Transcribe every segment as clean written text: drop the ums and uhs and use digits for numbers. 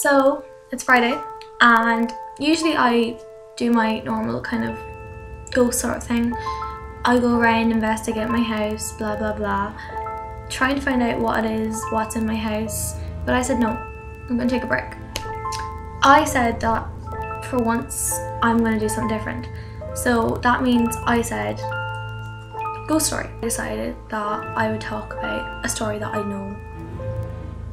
So it's Friday, and usually I do my normal kind of ghost sort of thing. I go around, investigate my house, blah blah blah, trying to find out what it is, what's in my house. But I said no, I'm gonna take a break. I said that for once I'm gonna do something different. So that means I said ghost story. I decided that I would talk about a story that I know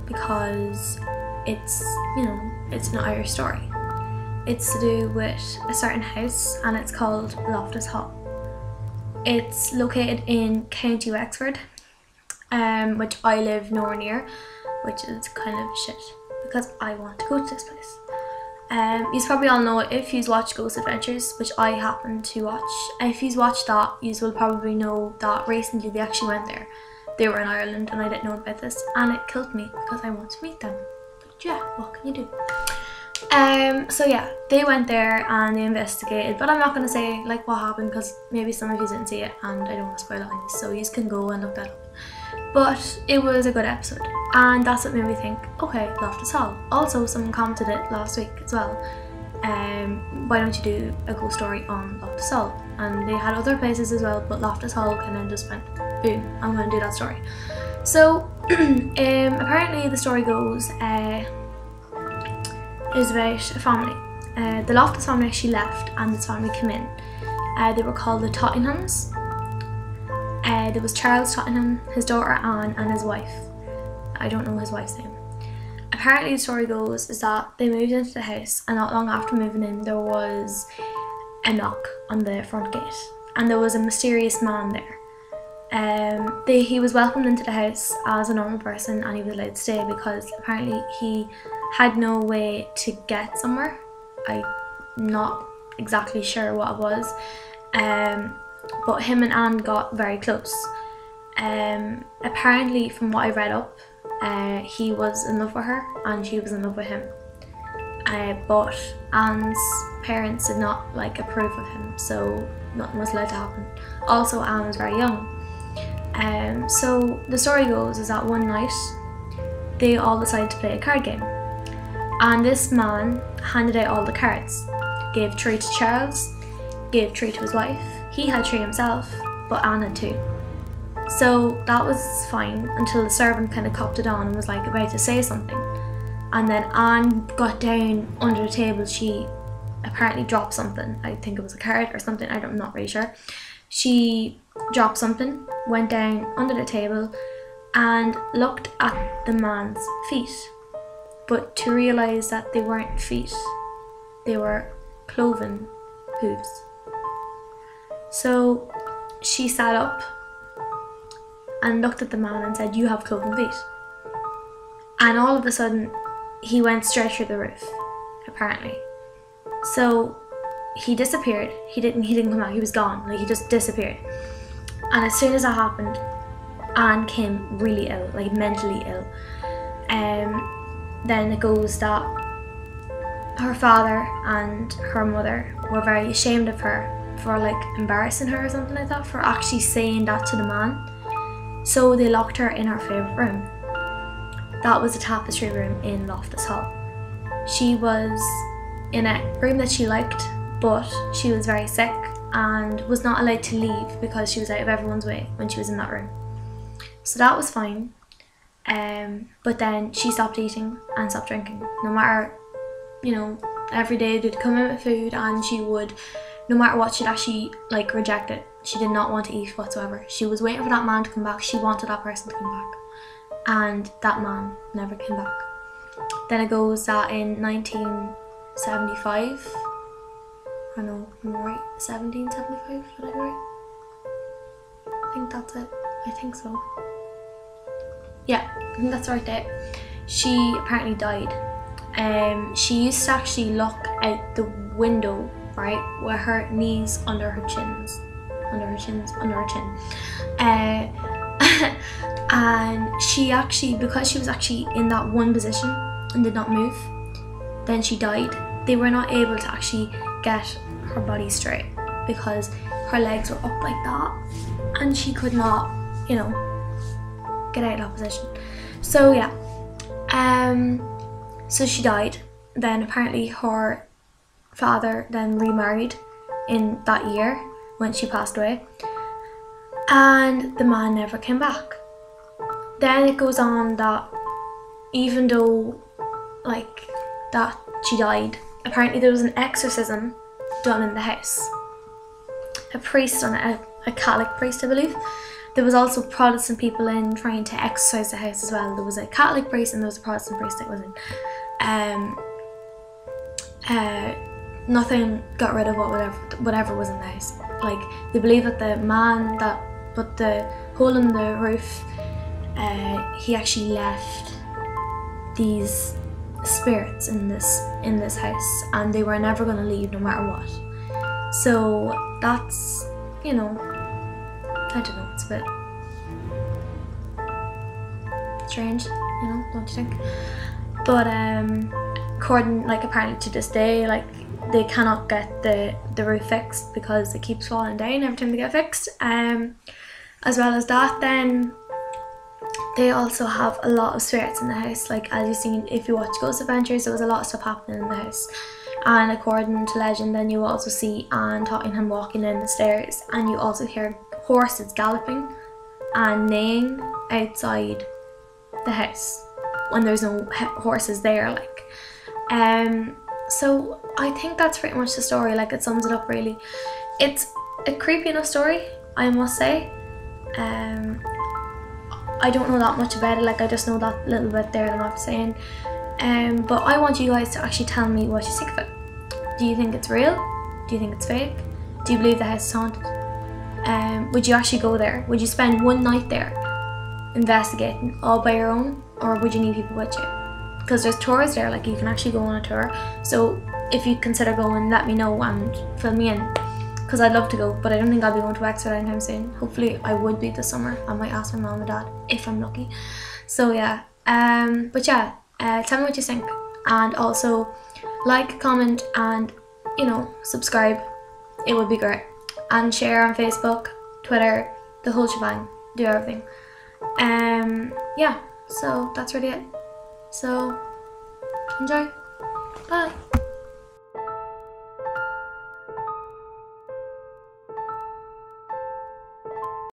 because it's, you know, it's an Irish story. It's to do with a certain house and it's called Loftus Hall. It's located in County Wexford, which I live nowhere near, which is kind of shit because I want to go to this place. You probably all know it if you've watched Ghost Adventures, which I happen to watch. If you've watched that, you will probably know that recently they actually went there. They were in Ireland and I didn't know about this, and it killed me because I want to meet them. But yeah, what can you do? So yeah, they went there and they investigated, but I'm not going to say like what happened because maybe some of you didn't see it and I don't want to spoil it on you, so you can go and look that up. But it was a good episode, and that's what made me think, okay, Loftus Hall. Also, someone commented it last week as well. Why don't you do a ghost story on Loftus Hall? And they had other places as well, but Loftus Hall kind of just went, boom, I'm going to do that story. So apparently the story goes is about a family. The Loftus family actually left and this family came in. They were called the Tottenhams. There was Charles Tottenham, his daughter Anne, and his wife. I don't know his wife's name. Apparently the story goes is that they moved into the house, and not long after moving in there was a knock on the front gate and there was a mysterious man there. He was welcomed into the house as a normal person and he was allowed to stay because apparently he had no way to get somewhere. I'm not exactly sure what it was, but him and Anne got very close. Apparently from what I read up, he was in love with her and she was in love with him, but Anne's parents did not like approve of him, so nothing was allowed to happen. Also, Anne was very young. So the story goes is that one night they all decided to play a card game, and this man handed out all the cards, gave 3 to Charles, gave 3 to his wife. He had 3 himself, but Anne had 2. So that was fine until the servant kind of copped it on and was like about to say something, and then Anne got down under the table. She apparently dropped something. I think it was a card or something, I'm not really sure. She dropped something, went down under the table and looked at the man's feet, but to realise that they weren't feet, they were cloven hooves. So she sat up and looked at the man and said, "You have cloven feet." And all of a sudden he went straight through the roof, apparently. So he disappeared. He didn't come back. He was gone. Like, he just disappeared. And as soon as that happened, Anne came really ill, like mentally ill. Then it goes that her father and her mother were very ashamed of her for like embarrassing her or something like that, for actually saying that to the man. So they locked her in her favourite room. That was the tapestry room in Loftus Hall. She was in a room that she liked, but she was very sick and was not allowed to leave because she was out of everyone's way when she was in that room. So that was fine. But then she stopped eating and stopped drinking. No matter, you know, every day they'd come in with food and she would, no matter what, she'd actually like reject it. She did not want to eat whatsoever. She was waiting for that man to come back. She wanted that person to come back. And that man never came back. Then it goes that in 1975, I know, am I right? 1775, did I be right? I think that's it. I think so. Yeah, I think that's the right date. She apparently died. She used to actually look out the window, right, with her knees under her chin. And she actually, because she was actually in that one position and did not move, then she died. They were not able to actually get her body straight because her legs were up like that and she could not, you know, get out of that position. So yeah, So she died. Then apparently her father then remarried in that year when she passed away, and the man never came back. Then it goes on that even though like that she died, apparently there was an exorcism done in the house. A priest on it, a Catholic priest I believe. There was also Protestant people in trying to exorcise the house as well. There was a Catholic priest and there was a Protestant priest that was in. Nothing got rid of whatever was in the house. Like, they believe that the man that put the hole in the roof, he actually left these spirits in this house, and they were never going to leave no matter what. So that's, you know, I don't know, it's a bit strange, you know, don't you think? But according, like, apparently to this day, like, they cannot get the roof fixed because it keeps falling down every time they get fixed. As well as that, then they also have a lot of spirits in the house. Like, as you've seen, if you watch Ghost Adventures, there was a lot of stuff happening in the house. And according to legend, then you also see Anne Tottenham walking in the stairs, and you also hear horses galloping and neighing outside the house when there's no horses there, like. So I think that's pretty much the story. Like, it sums it up really. It's a creepy enough story, I must say. I don't know that much about it, like, I just know that little bit there that I'm saying. But I want you guys to actually tell me what you think of it. Do you think it's real? Do you think it's fake? Do you believe the house is haunted? Would you actually go there? Would you spend one night there investigating all by your own, or would you need people with you? Because there's tours there, like, you can actually go on a tour. So if you consider going, let me know and fill me in, because I'd love to go, but I don't think I'll be going to Wexford anytime soon. Hopefully I would be this summer. I might ask my mom and dad if I'm lucky. So yeah, but yeah, tell me what you think, and also like, comment, and, you know, subscribe. It would be great. And share on Facebook, Twitter, the whole shebang. Do everything. Yeah, so that's really it. So enjoy. Bye.